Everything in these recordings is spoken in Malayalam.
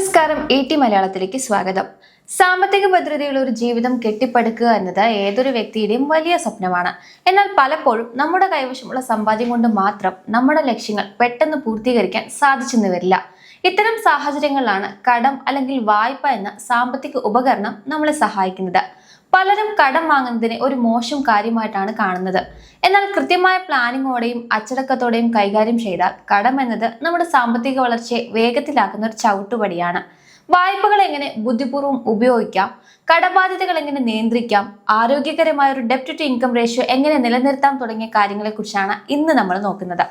നമസ്കാരം. മലയാളത്തിലേക്ക് സ്വാഗതം. സാമ്പത്തിക ഭദ്രതയുള്ള ഒരു ജീവിതം കെട്ടിപ്പടുക്കുക എന്നത് ഏതൊരു വ്യക്തിയുടെയും വലിയ സ്വപ്നമാണ്. എന്നാൽ പലപ്പോഴും നമ്മുടെ കൈവശമുള്ള സമ്പാദ്യം കൊണ്ട് മാത്രം നമ്മുടെ ലക്ഷ്യങ്ങൾ പെട്ടെന്ന് പൂർത്തീകരിക്കാൻ സാധിച്ചെന്ന് വരില്ല. ഇത്തരം സാഹചര്യങ്ങളിലാണ് കടം അല്ലെങ്കിൽ വായ്പ എന്ന സാമ്പത്തിക ഉപകരണം നമ്മളെ സഹായിക്കുന്നത്. പലരും കടം വാങ്ങുന്നതിനെ ഒരു മോശം കാര്യമായിട്ടാണ് കാണുന്നത്. എന്നാൽ കൃത്യമായ പ്ലാനിങ്ങോടെയും അച്ചടക്കത്തോടെയും കൈകാര്യം ചെയ്താൽ കടം എന്നത് നമ്മുടെ സാമ്പത്തിക വളർച്ചയെ വേഗത്തിലാക്കുന്ന ഒരു ചവിട്ടുപടിയാണ്. വായ്പകൾ എങ്ങനെ ബുദ്ധിപൂർവ്വം ഉപയോഗിക്കാം, കടബാധ്യതകൾ എങ്ങനെ നിയന്ത്രിക്കാം, ആരോഗ്യകരമായ ഒരു ഡെപ്റ്റ് ടു ഇൻകം റേഷ്യോ എങ്ങനെ നിലനിർത്താം തുടങ്ങിയ കാര്യങ്ങളെക്കുറിച്ചാണ് ഇന്ന് നമ്മൾ നോക്കുന്നത്.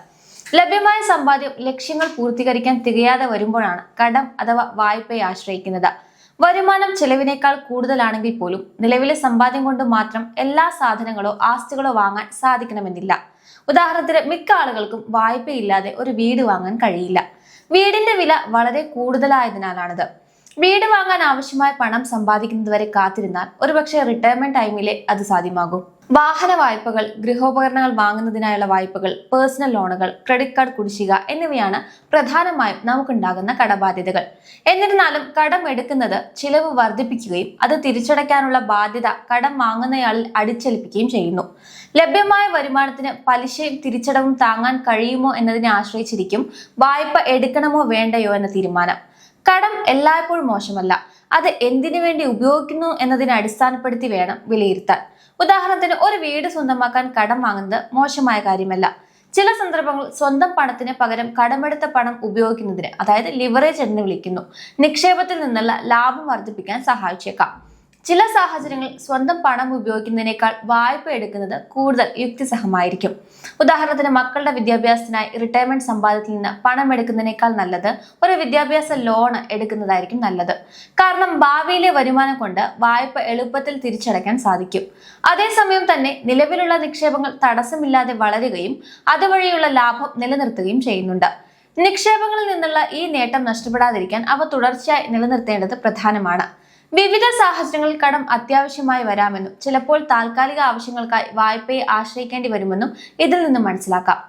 ലഭ്യമായ സമ്പാദ്യം ലക്ഷ്യങ്ങൾ പൂർത്തീകരിക്കാൻ തികയാതെ വരുമ്പോഴാണ് കടം അഥവാ വായ്പയെ ആശ്രയിക്കുന്നത്. വരുമാനം ചെലവിനേക്കാൾ കൂടുതലാണെങ്കിൽ പോലും നിലവിലെ സമ്പാദ്യം കൊണ്ട് മാത്രം എല്ലാ സാധനങ്ങളോ ആസ്തികളോ വാങ്ങാൻ സാധിക്കണമെന്നില്ല. ഉദാഹരണത്തിന് മിക്ക ആളുകൾക്കും വായ്പയില്ലാതെ ഒരു വീട് വാങ്ങാൻ കഴിയില്ല. വീടിന്റെ വില വളരെ കൂടുതലായതിനാലാണിത്. വീട് വാങ്ങാൻ ആവശ്യമായ പണം സമ്പാദിക്കുന്നതുവരെ കാത്തിരുന്നാൽ ഒരുപക്ഷെ റിട്ടയർമെന്റ് ടൈമിലെ അത് സാധ്യമാകും. വാഹന വായ്പകൾ, ഗൃഹോപകരണങ്ങൾ വാങ്ങുന്നതിനായുള്ള വായ്പകൾ, പേഴ്സണൽ ലോണുകൾ, ക്രെഡിറ്റ് കാർഡ് കുടിശ്ശിക എന്നിവയാണ് പ്രധാനമായും നമുക്കുണ്ടാകുന്ന കടബാധ്യതകൾ. എന്നിരുന്നാലും കടം എടുക്കുന്നത് ചിലവ് വർദ്ധിപ്പിക്കുകയും അത് തിരിച്ചടയ്ക്കാനുള്ള ബാധ്യത കടം വാങ്ങുന്നയാളിൽ അടിച്ചേൽപ്പിക്കുകയും ചെയ്യുന്നു. ലഭ്യമായ വരുമാനത്തിന് പലിശയും തിരിച്ചടവും താങ്ങാൻ കഴിയുമോ എന്നതിനെ ആശ്രയിച്ചിരിക്കും വായ്പ എടുക്കണമോ വേണ്ടയോ എന്ന തീരുമാനം. കടം എല്ലായ്പ്പോഴും മോശമല്ല. അത് എന്തിനു വേണ്ടി ഉപയോഗിക്കുന്നു എന്നതിനെ അടിസ്ഥാനപ്പെടുത്തി വേണം വിലയിരുത്താൻ. ഉദാഹരണത്തിന്, ഒരു വീട് സ്വന്തമാക്കാൻ കടം വാങ്ങുന്നത് മോശമായ കാര്യമല്ല. ചില സന്ദർഭങ്ങളിൽ സ്വന്തം പണത്തിന് പകരം കടമെടുത്ത പണം ഉപയോഗിക്കുന്നതിന്, അതായത് ലിവറേജ് എന്ന് വിളിക്കുന്നു, നിക്ഷേപത്തിൽ നിന്നുള്ള ലാഭം വർദ്ധിപ്പിക്കാൻ സഹായിച്ചേക്കാം. ചില സാഹചര്യങ്ങളിൽ സ്വന്തം പണം ഉപയോഗിക്കുന്നതിനേക്കാൾ വായ്പ എടുക്കുന്നത് കൂടുതൽ യുക്തിസഹമായിരിക്കും. ഉദാഹരണത്തിന്, മക്കളുടെ വിദ്യാഭ്യാസത്തിനായി റിട്ടയർമെന്റ് സമ്പാദ്യത്തിൽ നിന്ന് പണം എടുക്കുന്നതിനേക്കാൾ നല്ലത് ഒരു വിദ്യാഭ്യാസ ലോൺ എടുക്കുന്നതായിരിക്കും നല്ലത്. കാരണം ഭാവിയിലെ വരുമാനം കൊണ്ട് വായ്പ എളുപ്പത്തിൽ തിരിച്ചടയ്ക്കാൻ സാധിക്കും. അതേസമയം തന്നെ നിലവിലുള്ള നിക്ഷേപങ്ങൾ തടസ്സമില്ലാതെ വളരുകയും അതുവഴിയുള്ള ലാഭം നിലനിർത്തുകയും ചെയ്യുന്നുണ്ട്. നിക്ഷേപങ്ങളിൽ നിന്നുള്ള ഈ നേട്ടം നഷ്ടപ്പെടാതിരിക്കാൻ അവ തുടർച്ചയായി നിലനിർത്തേണ്ടത് പ്രധാനമാണ്. വിവിധ സാഹചര്യങ്ങളിൽ കടം അത്യാവശ്യമായി വരാമെന്നും ചിലപ്പോൾ താൽക്കാലിക ആവശ്യങ്ങൾക്കായി വായ്പയെ ആശ്രയിക്കേണ്ടി വരുമെന്നും ഇതിൽ നിന്നും മനസ്സിലാക്കാം.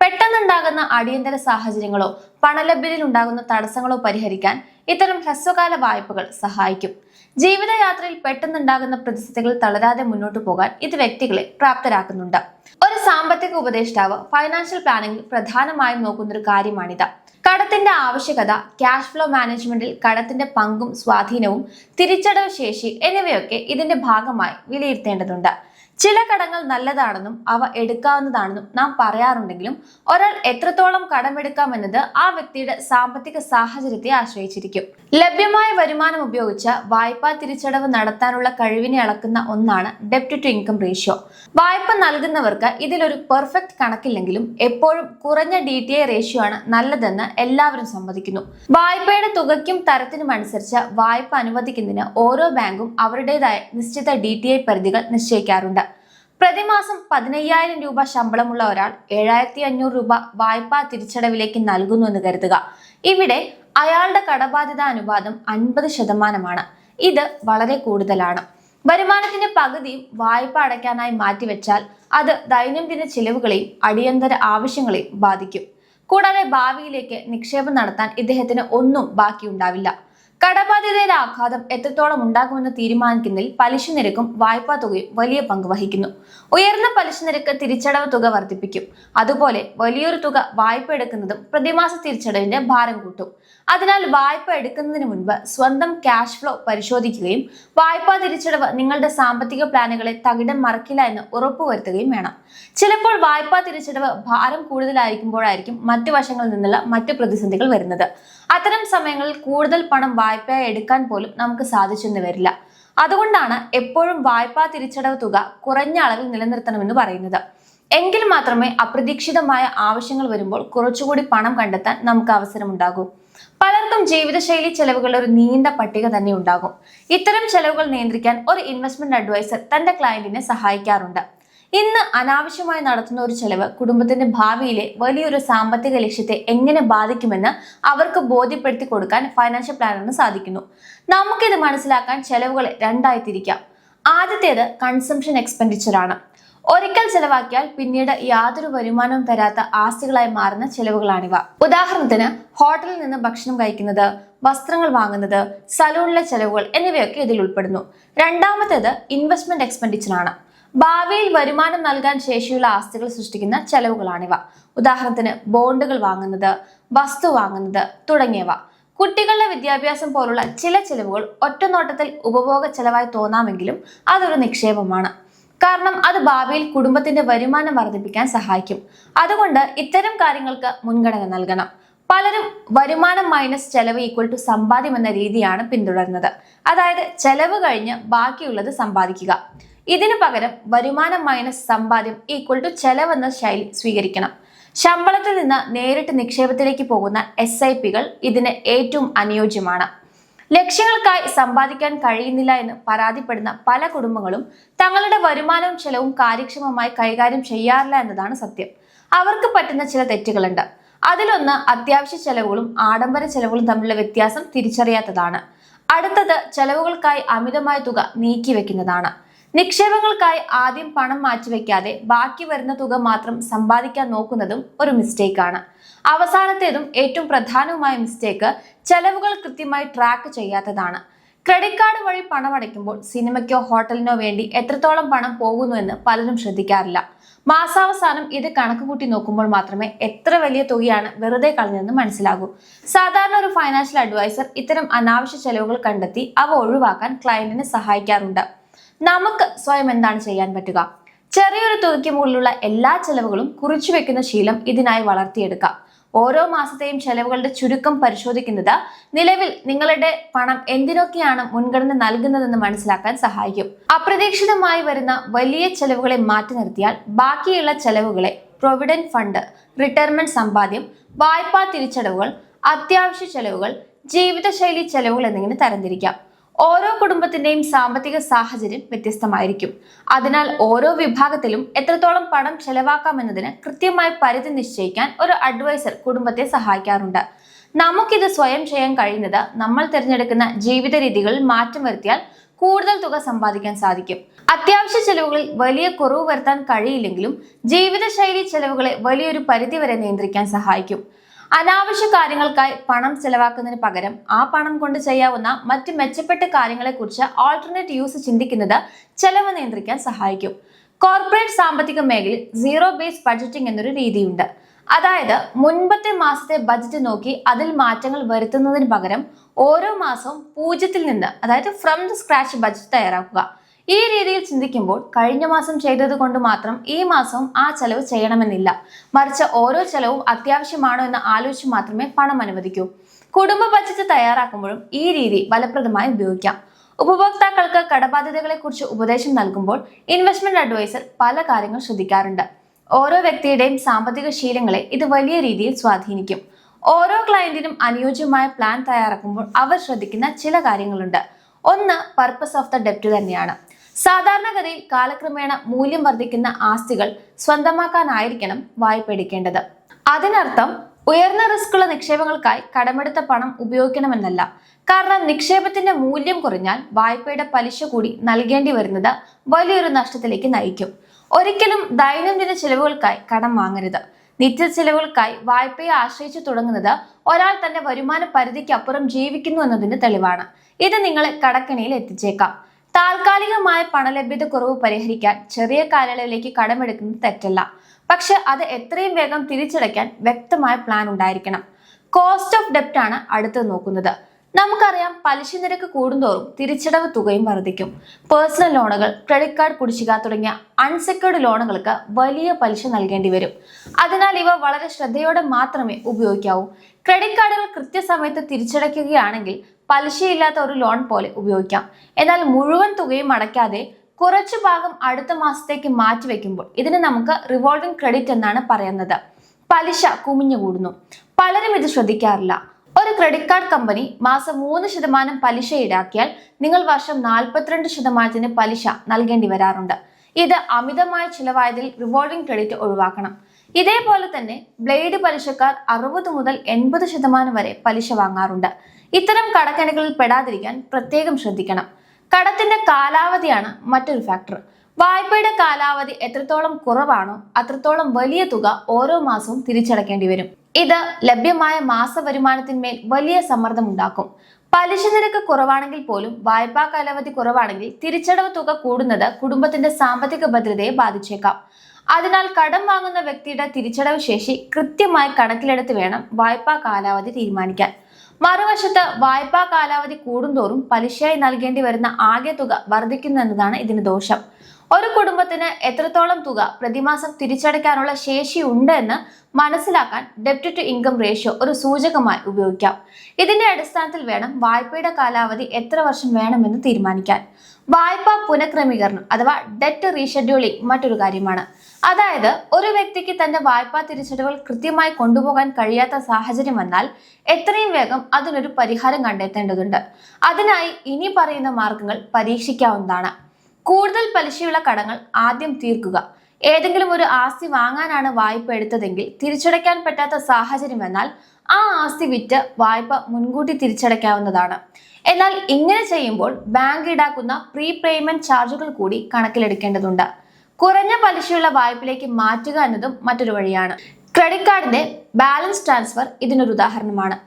പെട്ടെന്നുണ്ടാകുന്ന അടിയന്തര സാഹചര്യങ്ങളോ പണലഭ്യതയിൽ ഉണ്ടാകുന്ന തടസ്സങ്ങളോ പരിഹരിക്കാൻ ഇത്തരം ഹ്രസ്വകാല വായ്പകൾ സഹായിക്കും. ജീവിതയാത്രയിൽ പെട്ടെന്നുണ്ടാകുന്ന പ്രതിസന്ധികൾ തളരാതെ മുന്നോട്ടു പോകാൻ ഇത് വ്യക്തികളെ പ്രാപ്തരാക്കുന്നുണ്ട്. ഒരു സാമ്പത്തിക ഉപദേഷ്ടാവ് ഫൈനാൻഷ്യൽ പ്ലാനിംഗിൽ പ്രധാനമായും നോക്കുന്നൊരു കാര്യമാണിത്. കടത്തിന്റെ ആവശ്യകത, ക്യാഷ് ഫ്ലോ മാനേജ്മെന്റിൽ കടത്തിന്റെ പങ്കും സ്വാധീനവും, തിരിച്ചടവ് ശേഷി എന്നിവയൊക്കെ ഇതിന്റെ ഭാഗമായി വിലയിരുത്തേണ്ടതുണ്ട്. ചില കടങ്ങൾ നല്ലതാണെന്നും അവ എടുക്കാവുന്നതാണെന്നും നാം പറയാറുണ്ടെങ്കിലും ഒരാൾ എത്രത്തോളം കടമെടുക്കാമെന്നത് ആ വ്യക്തിയുടെ സാമ്പത്തിക സാഹചര്യത്തെ ആശ്രയിച്ചിരിക്കും. ലഭ്യമായ വരുമാനം ഉപയോഗിച്ച് വായ്പാ തിരിച്ചടവ് നടത്താനുള്ള കഴിവിനെ അളക്കുന്ന ഒന്നാണ് ഡെപ്റ്റ് ടു ഇൻകം റേഷ്യോ. വായ്പ നൽകുന്നവർക്ക് ഇതിലൊരു പെർഫെക്റ്റ് കണക്കില്ലെങ്കിലും എപ്പോഴും കുറഞ്ഞ DTI റേഷ്യോ ആണ് നല്ലതെന്ന് എല്ലാവരും സമ്മതിക്കുന്നു. വായ്പയുടെ തുകയ്ക്കും തരത്തിനും അനുസരിച്ച് വായ്പ അനുവദിക്കുന്നതിന് ഓരോ ബാങ്കും അവരുടേതായ നിശ്ചിത DTI പരിധികൾ നിശ്ചയിക്കാറുണ്ട്. പ്രതിമാസം 15,000 രൂപ ശമ്പളമുള്ള ഒരാൾ 7,500 രൂപ വായ്പാ തിരിച്ചടവിലേക്ക് നൽകുന്നു എന്ന് കരുതുക. ഇവിടെ അയാളുടെ കടബാധ്യത അനുപാതം 50%. ഇത് വളരെ കൂടുതലാണ്. വരുമാനത്തിന്റെ പകുതിയും വായ്പ അടയ്ക്കാനായി മാറ്റിവെച്ചാൽ അത് ദൈനംദിന ചിലവുകളെയും അടിയന്തര ആവശ്യങ്ങളെയും ബാധിക്കും. കൂടാതെ ഭാവിയിലേക്ക് നിക്ഷേപം നടത്താൻ ഇദ്ദേഹത്തിന് ഒന്നും ബാക്കിയുണ്ടാവില്ല. കടബാധ്യതയുടെ ആഘാതം എത്രത്തോളം ഉണ്ടാകുമെന്ന് തീരുമാനിക്കുന്നതിൽ പലിശ നിരക്കും വായ്പാ തുകയും വലിയ പങ്ക് വഹിക്കുന്നു. ഉയർന്ന പലിശ നിരക്ക് തിരിച്ചടവ് തുക വർദ്ധിപ്പിക്കും. അതുപോലെ വലിയൊരു തുക വായ്പ എടുക്കുന്നതും പ്രതിമാസ തിരിച്ചടവിന്റെ ഭാരം കൂട്ടും. അതിനാൽ വായ്പ എടുക്കുന്നതിന് മുൻപ് സ്വന്തം ക്യാഷ് ഫ്ലോ പരിശോധിക്കുകയും വായ്പാ തിരിച്ചടവ് നിങ്ങളുടെ സാമ്പത്തിക പ്ലാനുകളെ തകിടം മറിക്കില്ല എന്ന് ഉറപ്പുവരുത്തുകയും വേണം. ചിലപ്പോൾ വായ്പാ തിരിച്ചടവ് ഭാരം കൂടുതലായിരിക്കുമ്പോഴായിരിക്കും മറ്റു വശങ്ങളിൽ നിന്നുള്ള മറ്റു പ്രതിസന്ധികൾ വരുന്നത്. അത്തരം സമയങ്ങളിൽ കൂടുതൽ പണം വായ്പയായി എടുക്കാൻ പോലും നമുക്ക് സാധിച്ചെന്ന് വരില്ല. അതുകൊണ്ടാണ് എപ്പോഴും വായ്പാ തിരിച്ചടവ് തുക കുറഞ്ഞ അളവിൽ നിലനിർത്തണമെന്ന് പറയുന്നത്. എങ്കിൽ മാത്രമേ അപ്രതീക്ഷിതമായ ആവശ്യങ്ങൾ വരുമ്പോൾ കുറച്ചുകൂടി പണം കണ്ടെത്താൻ നമുക്ക് അവസരമുണ്ടാകൂ. പലർക്കും ജീവിതശൈലി ചെലവുകളുടെ ഒരു നീണ്ട പട്ടിക തന്നെ ഉണ്ടാകും. ഇത്തരം ചെലവുകൾ നിയന്ത്രിക്കാൻ ഒരു ഇൻവെസ്റ്റ്മെന്റ് അഡ്വൈസർ തന്റെ ക്ലയന്റിനെ സഹായിക്കാറുണ്ട്. ഇന്ന് അനാവശ്യമായി നടത്തുന്ന ഒരു ചെലവ് കുടുംബത്തിന്റെ ഭാവിയിലെ വലിയൊരു സാമ്പത്തിക ലക്ഷ്യത്തെ എങ്ങനെ ബാധിക്കുമെന്ന് അവർക്ക് ബോധ്യപ്പെടുത്തി കൊടുക്കാൻ ഫൈനാൻഷ്യൽ പ്ലാനറിന് സാധിക്കുന്നു. നമുക്കിത് മനസ്സിലാക്കാൻ ചെലവുകളെ രണ്ടായി തിരിക്കാം. ആദ്യത്തേത് കൺസംഷൻ എക്സ്പെൻഡിച്ചർ ആണ്. ഒരിക്കൽ ചെലവാക്കിയാൽ പിന്നീട് യാതൊരു വരുമാനവും തരാത്ത ആസ്തികളായി മാറുന്ന ചെലവുകളാണിവ. ഉദാഹരണത്തിന് ഹോട്ടലിൽ നിന്ന് ഭക്ഷണം കഴിക്കുന്നത്, വസ്ത്രങ്ങൾ വാങ്ങുന്നത്, സലൂണിലെ ചെലവുകൾ എന്നിവയൊക്കെ ഇതിൽ ഉൾപ്പെടുന്നു. രണ്ടാമത്തേത് ഇൻവെസ്റ്റ്മെന്റ് എക്സ്പെൻഡിച്ചർ ആണ്. ഭാവിയിൽ വരുമാനം നൽകാൻ ശേഷിയുള്ള ആസ്തികൾ സൃഷ്ടിക്കുന്ന ചെലവുകളാണിവ. ഉദാഹരണത്തിന് ബോണ്ടുകൾ വാങ്ങുന്നത്, വസ്തു വാങ്ങുന്നത് തുടങ്ങിയവ. കുട്ടികളുടെ വിദ്യാഭ്യാസം പോലുള്ള ചില ചെലവുകൾ ഒറ്റനോട്ടത്തിൽ ഉപഭോഗ ചെലവായി തോന്നാമെങ്കിലും അതൊരു നിക്ഷേപമാണ്. കാരണം അത് ഭാവിയിൽ കുടുംബത്തിന്റെ വരുമാനം വർദ്ധിപ്പിക്കാൻ സഹായിക്കും. അതുകൊണ്ട് ഇത്തരം കാര്യങ്ങൾക്ക് മുൻഗണന നൽകണം. പലരും വരുമാനം മൈനസ് ചെലവ് ഈക്വൽ ടു സമ്പാദ്യം എന്ന രീതിയാണ് പിന്തുടരുന്നത്. അതായത് ചെലവ് കഴിഞ്ഞ് ബാക്കിയുള്ളത് സമ്പാദിക്കുക. ഇതിനു പകരം വരുമാനം മൈനസ് സമ്പാദ്യം ഈക്വൽ ടു ചെലവ് എന്ന ശൈലി സ്വീകരിക്കണം. ശമ്പളത്തിൽ നിന്ന് നേരിട്ട് നിക്ഷേപത്തിലേക്ക് പോകുന്ന SIPകൾ ഇതിന് ഏറ്റവും അനുയോജ്യമാണ്. ലക്ഷ്യങ്ങൾക്കായി സമ്പാദിക്കാൻ കഴിയുന്നില്ല എന്ന് പരാതിപ്പെടുന്ന പല കുടുംബങ്ങളും തങ്ങളുടെ വരുമാനവും ചെലവും കാര്യക്ഷമമായി കൈകാര്യം ചെയ്യാറില്ല എന്നതാണ് സത്യം. അവർക്ക് പറ്റുന്ന ചില തെറ്റുകളുണ്ട്. അതിലൊന്ന് അത്യാവശ്യ ചെലവുകളും ആഡംബര ചെലവുകളും തമ്മിലുള്ള വ്യത്യാസം തിരിച്ചറിയാത്തതാണ്. അടുത്തത് ചെലവുകൾക്കായി അമിതമായ തുക നീക്കിവെക്കുന്നതാണ്. നിക്ഷേപങ്ങൾക്കായി ആദ്യം പണം മാറ്റിവെക്കാതെ ബാക്കി വരുന്ന തുക മാത്രം സമ്പാദിക്കാൻ നോക്കുന്നതും ഒരു മിസ്റ്റേക്കാണ്. അവസാനത്തേതും ഏറ്റവും പ്രധാനവുമായ മിസ്റ്റേക്ക് ചെലവുകൾ കൃത്യമായി ട്രാക്ക് ചെയ്യാത്തതാണ്. ക്രെഡിറ്റ് കാർഡ് വഴി പണം അടയ്ക്കുമ്പോൾ സിനിമയ്ക്കോ ഹോട്ടലിനോ വേണ്ടി എത്രത്തോളം പണം പോകുന്നു എന്ന് പലരും ശ്രദ്ധിക്കാറില്ല. മാസാവസാനം ഇത് കണക്ക് കൂട്ടി നോക്കുമ്പോൾ മാത്രമേ എത്ര വലിയ തുകയാണ് വെറുതെ കളഞ്ഞതെന്ന് മനസ്സിലാകൂ. സാധാരണ ഒരു ഫൈനാൻഷ്യൽ അഡ്വൈസർ ഇത്തരം അനാവശ്യ ചെലവുകൾ കണ്ടെത്തി അവ ഒഴിവാക്കാൻ ക്ലയന്റിനെ സഹായിക്കാറുണ്ട്. നമുക്ക് സ്വയം എന്താണ് ചെയ്യാൻ പറ്റുക? ചെറിയൊരു തുകയ്ക്ക് മുകളിലുള്ള എല്ലാ ചെലവുകളും കുറിച്ചു വെക്കുന്ന ശീലം ഇതിനായി വളർത്തിയെടുക്കാം. ഓരോ മാസത്തെയും ചെലവുകളുടെ ചുരുക്കം പരിശോധിക്കുന്നത് നിലവിൽ നിങ്ങളുടെ പണം എന്തിനൊക്കെയാണ് മുൻഗണന നൽകുന്നതെന്ന് മനസ്സിലാക്കാൻ സഹായിക്കും. അപ്രതീക്ഷിതമായി വരുന്ന വലിയ ചെലവുകളെ മാറ്റി നിർത്തിയാൽ ബാക്കിയുള്ള ചെലവുകളെ പ്രൊവിഡന്റ് ഫണ്ട്, റിട്ടയർമെന്റ് സമ്പാദ്യം, വായ്പാ തിരിച്ചടവുകൾ, അത്യാവശ്യ ചെലവുകൾ, ജീവിതശൈലി ചെലവുകൾ എന്നിങ്ങനെ തരംതിരിക്കാം. ഓരോ കുടുംബത്തിന്റെയും സാമ്പത്തിക സാഹചര്യം വ്യത്യസ്തമായിരിക്കും. അതിനാൽ ഓരോ വിഭാഗത്തിലും എത്രത്തോളം പണം ചെലവാക്കാമെന്നതിന് കൃത്യമായ പരിധി നിശ്ചയിക്കാൻ ഒരു അഡ്വൈസർ കുടുംബത്തെ സഹായിക്കാറുണ്ട്. നമുക്കിത് സ്വയം ചെയ്യാൻ കഴിയുന്നത് നമ്മൾ തിരഞ്ഞെടുക്കുന്ന ജീവിത രീതികളിൽ മാറ്റം വരുത്തിയാൽ കൂടുതൽ തുക സമ്പാദിക്കാൻ സാധിക്കും. അത്യാവശ്യ ചെലവുകളിൽ വലിയ കുറവ് വരുത്താൻ കഴിയില്ലെങ്കിലും ജീവിതശൈലി ചെലവുകളെ വലിയൊരു പരിധിവരെ നിയന്ത്രിക്കാൻ സഹായിക്കും. അനാവശ്യ കാര്യങ്ങൾക്കായി പണം ചെലവാക്കുന്നതിന് പകരം ആ പണം കൊണ്ട് ചെയ്യാവുന്ന മറ്റ് മെച്ചപ്പെട്ട കാര്യങ്ങളെക്കുറിച്ച് ആൾട്ടർനേറ്റ് യൂസ് ചിന്തിക്കുന്നത് ചെലവ് നിയന്ത്രിക്കാൻ സഹായിക്കും. കോർപ്പറേറ്റ് സാമ്പത്തിക മേഖലയിൽ സീറോ ബേസ് ബഡ്ജറ്റിംഗ് എന്നൊരു രീതിയുണ്ട്. അതായത് മുൻപത്തെ മാസത്തെ ബഡ്ജറ്റ് നോക്കി അതിൽ മാറ്റങ്ങൾ വരുത്തുന്നതിന് പകരം ഓരോ മാസവും 0-ൽ നിന്ന്, അതായത് ഫ്രം ദ സ്ക്രാച്ച് ബഡ്ജറ്റ് തയ്യാറാക്കുക. ഈ രീതിയിൽ ചിന്തിക്കുമ്പോൾ കഴിഞ്ഞ മാസം ചെയ്തത് കൊണ്ട് മാത്രം ഈ മാസവും ആ ചെലവ് ചെയ്യണമെന്നില്ല. മറിച്ച് ഓരോ ചെലവും അത്യാവശ്യമാണോ എന്ന് ആലോചിച്ച് മാത്രമേ പണം അനുവദിക്കൂ. കുടുംബ ബഡ്ജറ്റ് തയ്യാറാക്കുമ്പോഴും ഈ രീതി ഫലപ്രദമായി ഉപയോഗിക്കാം. ഉപഭോക്താക്കൾക്ക് കടബാധ്യതകളെ കുറിച്ച് ഉപദേശം നൽകുമ്പോൾ ഇൻവെസ്റ്റ്മെന്റ് അഡ്വൈസർ പല കാര്യങ്ങൾ ശ്രദ്ധിക്കാറുണ്ട്. ഓരോ വ്യക്തിയുടെയും സാമ്പത്തിക ശീലങ്ങളെ ഇത് വലിയ രീതിയിൽ സ്വാധീനിക്കും. ഓരോ ക്ലയന്റിനും അനുയോജ്യമായ പ്ലാൻ തയ്യാറാക്കുമ്പോൾ അവർ ശ്രദ്ധിക്കുന്ന ചില കാര്യങ്ങളുണ്ട്. ഒന്ന്, പർപ്പസ് ഓഫ് ദ ഡെപ്റ്റ് തന്നെയാണ്. സാധാരണഗതിയിൽ കാലക്രമേണ മൂല്യം വർദ്ധിക്കുന്ന ആസ്തികൾ സ്വന്തമാക്കാനായിരിക്കണം വായ്പ എടുക്കേണ്ടത്. അതിനർത്ഥം ഉയർന്ന റിസ്ക്കുള്ള നിക്ഷേപങ്ങൾക്കായി കടമെടുത്ത പണം ഉപയോഗിക്കണമെന്നല്ല. കാരണം നിക്ഷേപത്തിന്റെ മൂല്യം കുറഞ്ഞാൽ വായ്പയുടെ പലിശ കൂടി നൽകേണ്ടി വരുന്നത് വലിയൊരു നഷ്ടത്തിലേക്ക് നയിക്കും. ഒരിക്കലും ദൈനംദിന ചെലവുകൾക്കായി കടം വാങ്ങരുത്. നിത്യ ചെലവുകൾക്കായി വായ്പയെ ആശ്രയിച്ചു തുടങ്ങുന്നത് ഒരാൾ തന്റെ വരുമാന പരിധിക്ക് അപ്പുറം ജീവിക്കുന്നു എന്നതിന്റെ തെളിവാണ്. ഇത് നിങ്ങളെ കടക്കെണിയിൽ എത്തിച്ചേക്കാം. താൽക്കാലികമായ പണലഭ്യത കുറവ് പരിഹരിക്കാൻ ചെറിയ കാലയളവിലേക്ക് കടമെടുക്കുന്നത് തെറ്റല്ല. പക്ഷെ അത് എത്രയും വേഗം തിരിച്ചടയ്ക്കാൻ വ്യക്തമായ പ്ലാൻ ഉണ്ടായിരിക്കണം. കോസ്റ്റ് ഓഫ് ഡെപ്റ്റ് ആണ് അടുത്ത് നോക്കുന്നത്. നമുക്കറിയാം, പലിശ നിരക്ക് കൂടുന്തോറും തിരിച്ചടവ് തുകയും വർദ്ധിക്കും. പേഴ്സണൽ ലോണുകൾ, ക്രെഡിറ്റ് കാർഡ് കുടിശ്ശിക തുടങ്ങിയ അൺസെക്യൂർഡ് ലോണുകൾക്ക് വലിയ പലിശ നൽകേണ്ടി വരും. അതിനാൽ ഇവ വളരെ ശ്രദ്ധയോടെ മാത്രമേ ഉപയോഗിക്കാവൂ. ക്രെഡിറ്റ് കാർഡുകൾ കൃത്യസമയത്ത് തിരിച്ചടയ്ക്കുകയാണെങ്കിൽ പലിശയില്ലാത്ത ഒരു ലോൺ പോലെ ഉപയോഗിക്കാം. എന്നാൽ മുഴുവൻ തുകയും അടയ്ക്കാതെ കുറച്ചു ഭാഗം അടുത്ത മാസത്തേക്ക് മാറ്റിവെക്കുമ്പോൾ ഇതിന് നമുക്ക് റിവോൾവിംഗ് ക്രെഡിറ്റ് എന്നാണ് പറയുന്നത്. പലിശ കുമിഞ്ഞുകൂടുന്നു. പലരും ഇത് ശ്രദ്ധിക്കാറില്ല. ഒരു ക്രെഡിറ്റ് കാർഡ് കമ്പനി മാസം 3% പലിശ ഈടാക്കിയാൽ നിങ്ങൾ വർഷം 42% പലിശ നൽകേണ്ടി വരാറുണ്ട്. ഇത് അമിതമായ ചിലവായതിൽ റിവോൾവിംഗ് ക്രെഡിറ്റ് ഒഴിവാക്കണം. ഇതേപോലെ തന്നെ ബ്ലേഡ് പലിശക്കാർ 60 മുതൽ 80% വരെ പലിശ വാങ്ങാറുണ്ട്. ഇത്തരം കടക്കെണികളിൽ പെടാതിരിക്കാൻ പ്രത്യേകം ശ്രദ്ധിക്കണം. കടത്തിന്റെ കാലാവധിയാണ് മറ്റൊരു ഫാക്ടർ. വായ്പയുടെ കാലാവധി എത്രത്തോളം കുറവാണോ അത്രത്തോളം വലിയ തുക ഓരോ മാസവും തിരിച്ചടക്കേണ്ടി വരും. ഇത് ലഭ്യമായ മാസ വരുമാനത്തിന്മേൽ വലിയ സമ്മർദ്ദം ഉണ്ടാക്കും. പലിശ നിരക്ക് കുറവാണെങ്കിൽ പോലും വായ്പാ കാലാവധി കുറവാണെങ്കിൽ തിരിച്ചടവ് തുക കൂടുന്നത് കുടുംബത്തിന്റെ സാമ്പത്തിക ഭദ്രതയെ ബാധിച്ചേക്കാം. അതിനാൽ കടം വാങ്ങുന്ന വ്യക്തിയുടെ തിരിച്ചടവ് ശേഷി കൃത്യമായി കണക്കിലെടുത്ത് വേണം വായ്പാ കാലാവധി തീരുമാനിക്കാൻ. മറുവശത്ത് വായ്പാ കാലാവധി കൂടുന്തോറും പലിശയായി നൽകേണ്ടി വരുന്ന ആകെ തുക വർദ്ധിക്കുന്നു എന്നതാണ് ഇതിന് ദോഷം. ഒരു കുടുംബത്തിന് എത്രത്തോളം തുക പ്രതിമാസം തിരിച്ചടയ്ക്കാനുള്ള ശേഷിയുണ്ട് എന്ന് മനസ്സിലാക്കാൻ ഡെപ്റ്റ് ടു ഇൻകം റേഷ്യോ ഒരു സൂചകമായി ഉപയോഗിക്കാം. ഇതിന്റെ അടിസ്ഥാനത്തിൽ വേണം വായ്പയുടെ കാലാവധി എത്ര വർഷം വേണമെന്ന് തീരുമാനിക്കാൻ. വായ്പാ പുനഃക്രമീകരണം അഥവാ ഡെറ്റ് റീഷെഡ്യൂളിംഗ് മറ്റൊരു കാര്യമാണ്. അതായത് ഒരു വ്യക്തിക്ക് തന്റെ വായ്പാ തിരിച്ചടവുകൾ കൃത്യമായി കൊണ്ടുപോകാൻ കഴിയാത്ത സാഹചര്യം വന്നാൽ എത്രയും വേഗം അതിനൊരു പരിഹാരം കണ്ടെത്തേണ്ടതുണ്ട്. അതിനായി ഇനി പറയുന്ന മാർഗങ്ങൾ പരീക്ഷിക്കാവുന്നതാണ്. കൂടുതൽ പലിശയുള്ള കടങ്ങൾ ആദ്യം തീർക്കുക. ഏതെങ്കിലും ഒരു ആസ്തി വാങ്ങാനാണ് വായ്പ എടുത്തതെങ്കിൽ തിരിച്ചടയ്ക്കാൻ പറ്റാത്ത സാഹചര്യം വന്നാൽ ആ ആസ്തി വിറ്റ് വായ്പ മുൻകൂട്ടി തിരിച്ചടയ്ക്കാവുന്നതാണ്. എന്നാൽ ഇങ്ങനെ ചെയ്യുമ്പോൾ ബാങ്ക് ഈടാക്കുന്ന പ്രീ പേയ്മെന്റ് ചാർജുകൾ കൂടി കണക്കിലെടുക്കേണ്ടതുണ്ട്. കുറഞ്ഞ പലിശയുള്ള വായ്പയിലേക്ക് മാറ്റുക എന്നതും മറ്റൊരു വഴിയാണ്. ക്രെഡിറ്റ് കാർഡിന്റെ ബാലൻസ് ട്രാൻസ്ഫർ ഇതിനൊരു ഉദാഹരണമാണ്.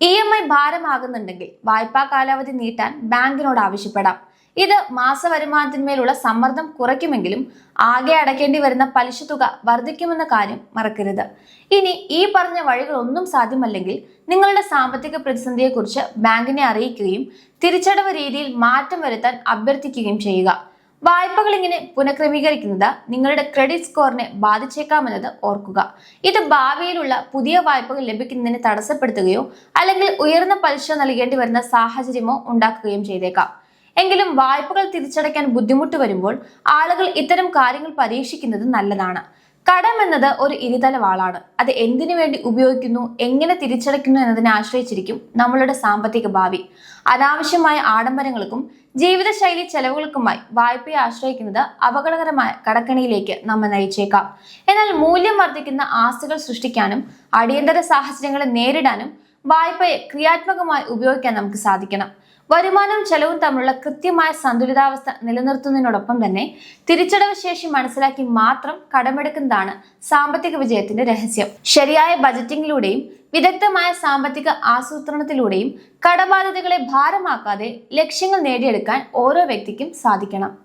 EMI ഭാരമാകുന്നുണ്ടെങ്കിൽ വായ്പാ കാലാവധി നീട്ടാൻ ബാങ്കിനോട് ആവശ്യപ്പെടാം. ഇത് മാസ വരുമാനത്തിന്മേലുള്ള സമ്മർദ്ദം കുറയ്ക്കുമെങ്കിലും ആകെ അടയ്ക്കേണ്ടി വരുന്ന പലിശ തുക വർദ്ധിക്കുമെന്ന കാര്യം മറക്കരുത്. ഇനി ഈ പറഞ്ഞ വഴികളൊന്നും സാധ്യമല്ലെങ്കിൽ നിങ്ങളുടെ സാമ്പത്തിക പ്രതിസന്ധിയെക്കുറിച്ച് ബാങ്കിനെ അറിയിക്കുകയും തിരിച്ചടവ് രീതിയിൽ മാറ്റം വരുത്താൻ അഭ്യർത്ഥിക്കുകയും ചെയ്യുക. വായ്പകൾ ഇങ്ങനെ പുനഃക്രമീകരിക്കുന്നത് നിങ്ങളുടെ ക്രെഡിറ്റ് സ്കോറിനെ ബാധിച്ചേക്കാമെന്നത് ഓർക്കുക. ഇത് ഭാവിയിലുള്ള പുതിയ വായ്പകൾ ലഭിക്കുന്നതിന് തടസ്സപ്പെടുത്തുകയോ അല്ലെങ്കിൽ ഉയർന്ന പലിശ നൽകേണ്ടി വരുന്ന സാഹചര്യമോ ഉണ്ടാക്കുകയും ചെയ്തേക്കാം. എങ്കിലും വായ്പകൾ തിരിച്ചടയ്ക്കാൻ ബുദ്ധിമുട്ട് വരുമ്പോൾ ആളുകൾ ഇത്തരം കാര്യങ്ങൾ പരീക്ഷിക്കുന്നത് നല്ലതാണ്. കടം എന്നത് ഒരു ഇരുതല വാളാണ്. അത് എന്തിനു വേണ്ടി ഉപയോഗിക്കുന്നു, എങ്ങനെ തിരിച്ചടയ്ക്കുന്നു എന്നതിനെ ആശ്രയിച്ചിരിക്കും നമ്മളുടെ സാമ്പത്തിക ഭാവി. അനാവശ്യമായ ആഡംബരങ്ങൾക്കും ജീവിതശൈലി ചെലവുകൾക്കുമായി വായ്പയെ ആശ്രയിക്കുന്നത് അപകടകരമായ കടക്കണിയിലേക്ക് നമ്മെ നയിച്ചേക്കാം. എന്നാൽ മൂല്യം വർദ്ധിക്കുന്ന ആസ്തികൾ സൃഷ്ടിക്കാനും അടിയന്തര സാഹചര്യങ്ങളെ നേരിടാനും വായ്പയെ ക്രിയാത്മകമായി ഉപയോഗിക്കാൻ നമുക്ക് സാധിക്കണം. വരുമാനവും ചെലവും തമ്മിലുള്ള കൃത്യമായ സന്തുലിതാവസ്ഥ നിലനിർത്തുന്നതിനോടൊപ്പം തന്നെ തിരിച്ചടവ് ശേഷി മനസ്സിലാക്കി മാത്രം കടമെടുക്കുന്നതാണ് സാമ്പത്തിക വിജയത്തിന്റെ രഹസ്യം. ശരിയായ ബജറ്റിംഗിലൂടെയും വിദഗ്ധമായ സാമ്പത്തിക ആസൂത്രണത്തിലൂടെയും കടബാധ്യതകളെ ഭാരമാക്കാതെ ലക്ഷ്യങ്ങൾ നേടിയെടുക്കാൻ ഓരോ വ്യക്തിക്കും സാധിക്കണം.